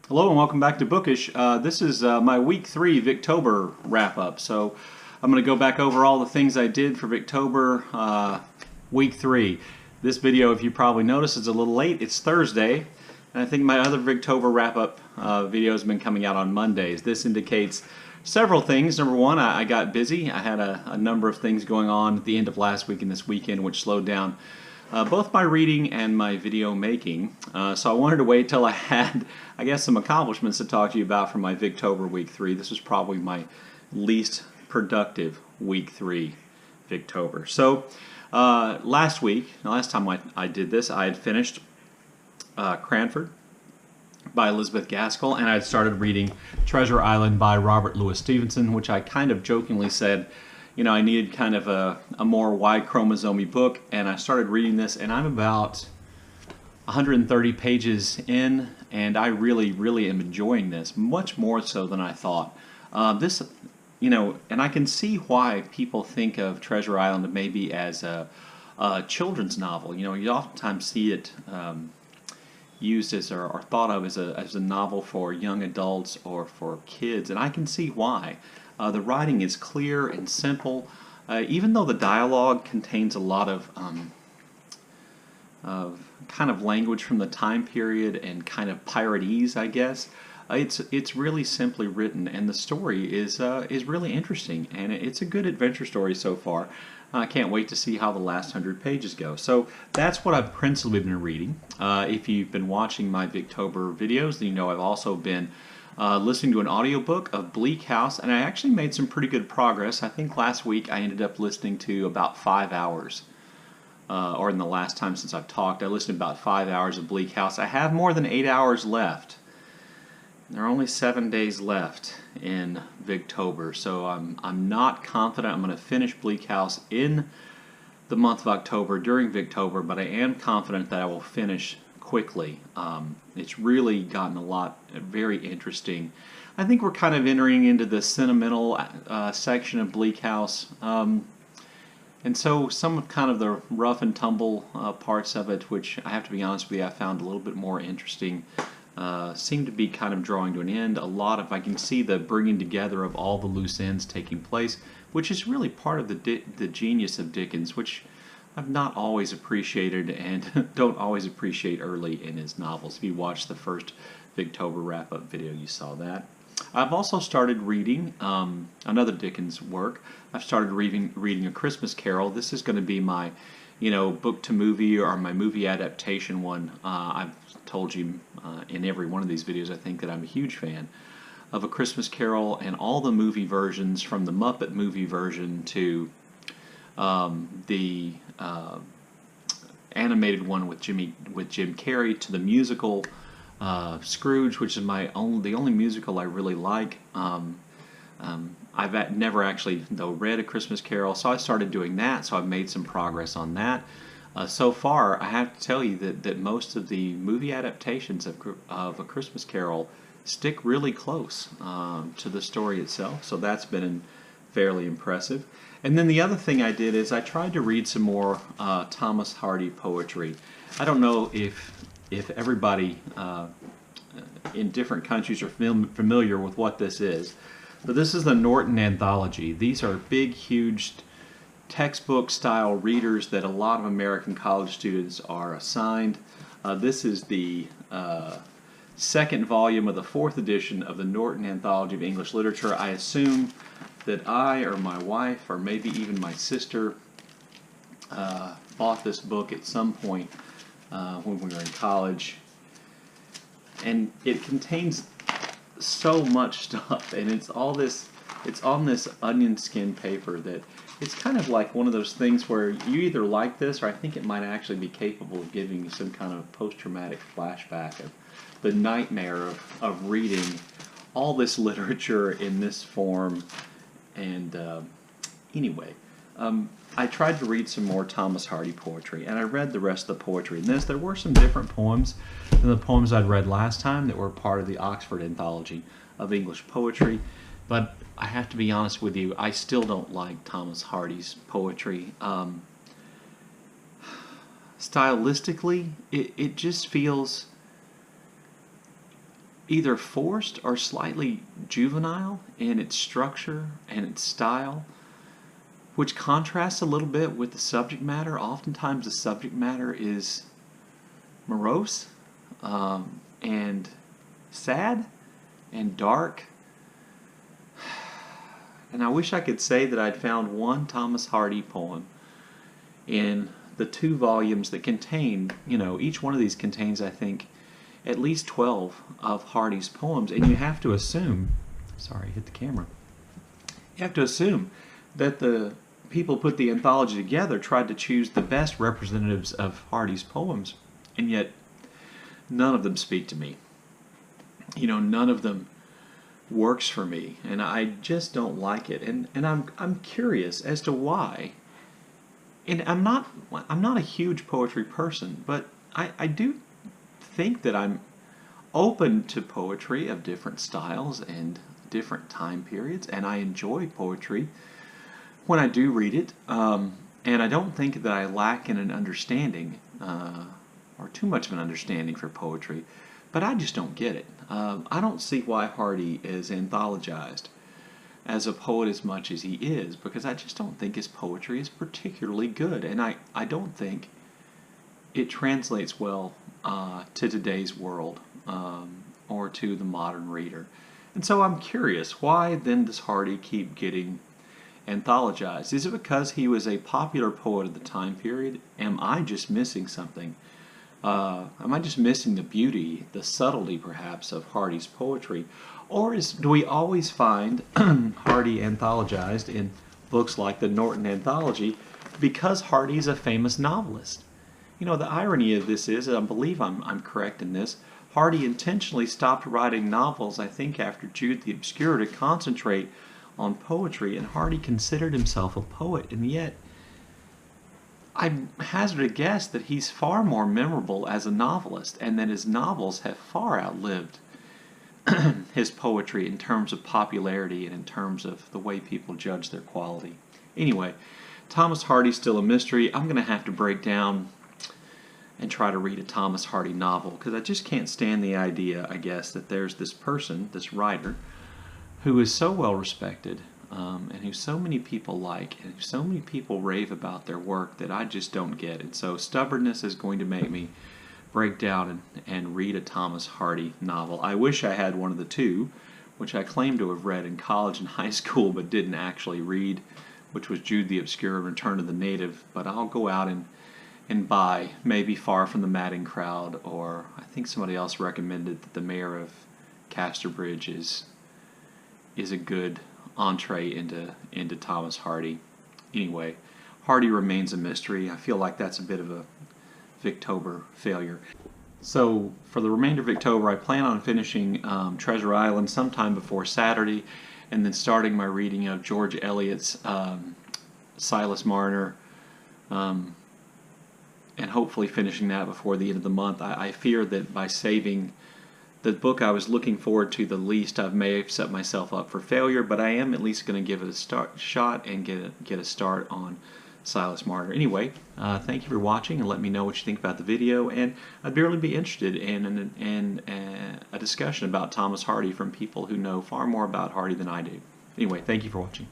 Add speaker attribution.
Speaker 1: Hello and welcome back to Bookish. This is my week 3 Victober wrap up. So I'm going to go back over all the things I did for Victober week 3. This video, if you probably noticed, is a little late. It's Thursday, and I think my other Victober wrap up video has been coming out on Mondays. This indicates several things. Number one, I got busy. I had a number of things going on at the end of last week and this weekend, which slowed down both my reading and my video making. So I wanted to wait till I had, I guess, some accomplishments to talk to you about for my Victober week 3. This was probably my least productive week 3 Victober. So last time I did this, I had finished Cranford by Elizabeth Gaskell, and I had started reading Treasure Island by Robert Louis Stevenson, which I kind of jokingly said, you know, I needed kind of a more Y-chromosome book, and I started reading this, and I'm about 130 pages in, and I really, really am enjoying this, much more so than I thought. You know, and I can see why people think of Treasure Island maybe as a children's novel. You know, you oftentimes see it used as or thought of as a novel for young adults or for kids, and I can see why. The writing is clear and simple, even though the dialogue contains a lot of kind of language from the time period and kind of piratese, I guess. It's really simply written, and the story is really interesting, and it's a good adventure story so far. I can't wait to see how the last 100 pages go. So that's what I've principally been reading. If you've been watching my Victober videos, then you know I've also been listening to an audiobook of Bleak House, and I actually made some pretty good progress. I think last week I ended up listening to about 5 hours, or in the last time since I've talked, I listened to about 5 hours of Bleak House. I have more than 8 hours left. There are only 7 days left in Victober, so I'm not confident I'm going to finish Bleak House in the month of October during Victober, but I am confident that I will finish quickly. It's really gotten a lot very interesting. I think we're kind of entering into the sentimental section of Bleak House, and so some of kind of the rough and tumble parts of it, which I have to be honest with you, I found a little bit more interesting, seem to be kind of drawing to an end. A lot of, I can see the bringing together of all the loose ends taking place, which is really part of the genius of Dickens, which I've not always appreciated and don't always appreciate early in his novels. If you watched the first Victober wrap-up video, you saw that. I've also started reading another Dickens work. I've started reading A Christmas Carol. This is going to be my, you know, book to movie or my movie adaptation one. I've told you in every one of these videos, I think, that I'm a huge fan of A Christmas Carol and all the movie versions, from the Muppet movie version to the animated one with Jim Carrey, to the musical Scrooge, which is the only musical I really like. I've never actually though read A Christmas Carol, so I started doing that. So I've made some progress on that. So far, I have to tell you that most of the movie adaptations of A Christmas Carol stick really close to the story itself. So that's been fairly impressive. And then the other thing I did is I tried to read some more Thomas Hardy poetry. I don't know if everybody in different countries are familiar with what this is, but this is the Norton Anthology. These are big, huge textbook-style readers that a lot of American college students are assigned. This is the second volume of the 4th edition of the Norton Anthology of English Literature. I assume that I or my wife or maybe even my sister bought this book at some point when we were in college, and it contains so much stuff, and it's on this onion skin paper that it's kind of like one of those things where you either like this, or I think it might actually be capable of giving you some kind of post-traumatic flashback of the nightmare of reading all this literature in this form. And anyway, I tried to read some more Thomas Hardy poetry, and I read the rest of the poetry in this. There were some different poems than the poems I'd read last time that were part of the Oxford Anthology of English Poetry, but I have to be honest with you, I still don't like Thomas Hardy's poetry. Stylistically, it just feels either forced or slightly juvenile in its structure and its style, which contrasts a little bit with the subject matter. Oftentimes the subject matter is morose and sad and dark. And I wish I could say that I'd found one Thomas Hardy poem in the 2 volumes that contain, each one of these contains, I think, at least 12 of Hardy's poems. And you have to assume, sorry, hit the camera. You have to assume that the people put the anthology together tried to choose the best representatives of Hardy's poems, and yet none of them speak to me. None of them works for me, and I just don't like it. And I'm curious as to why. And I'm not a huge poetry person, but I do think that I'm open to poetry of different styles and different time periods, and I enjoy poetry when I do read it. And I don't think that I lack in an understanding or too much of an understanding for poetry, but I just don't get it. I don't see why Hardy is anthologized as a poet as much as he is, because I just don't think his poetry is particularly good, and I don't think it translates well to today's world or to the modern reader. And so I'm curious, why then does Hardy keep getting anthologized? Is it because he was a popular poet of the time period? Am I just missing something? Am I just missing the beauty, the subtlety perhaps, of Hardy's poetry? Or do we always find Hardy anthologized in books like the Norton Anthology because Hardy's a famous novelist? The irony of this is, and I believe I'm correct in this, Hardy intentionally stopped writing novels, I think, after Jude the Obscure to concentrate on poetry, and Hardy considered himself a poet, and yet I hazard a guess that he's far more memorable as a novelist, and that his novels have far outlived his poetry in terms of popularity and in terms of the way people judge their quality. Anyway, Thomas Hardy's still a mystery. I'm going to have to break down and try to read a Thomas Hardy novel, because I just can't stand the idea, I guess, that there's this person, this writer, who is so well respected, and who so many people like, and who so many people rave about their work, that I just don't get. And so stubbornness is going to make me break down and read a Thomas Hardy novel. I wish I had one of the 2, which I claim to have read in college and high school but didn't actually read, which was Jude the Obscure and Return of the Native. But I'll go out and buy maybe Far from the Madding Crowd, or I think somebody else recommended that The Mayor of Casterbridge is a good entree into Thomas Hardy. Anyway, Hardy remains a mystery. I feel like that's a bit of a Victober failure. So for the remainder of Victober, I plan on finishing Treasure Island sometime before Saturday, and then starting my reading of George Eliot's Silas Marner, and hopefully finishing that before the end of the month. I fear that by saving the book I was looking forward to the least, I may have set myself up for failure, but I am at least going to give it a shot and get a start on Silas Marner. Anyway, thank you for watching, and let me know what you think about the video, and I'd really be interested in a discussion about Thomas Hardy from people who know far more about Hardy than I do. Anyway, thank you for watching.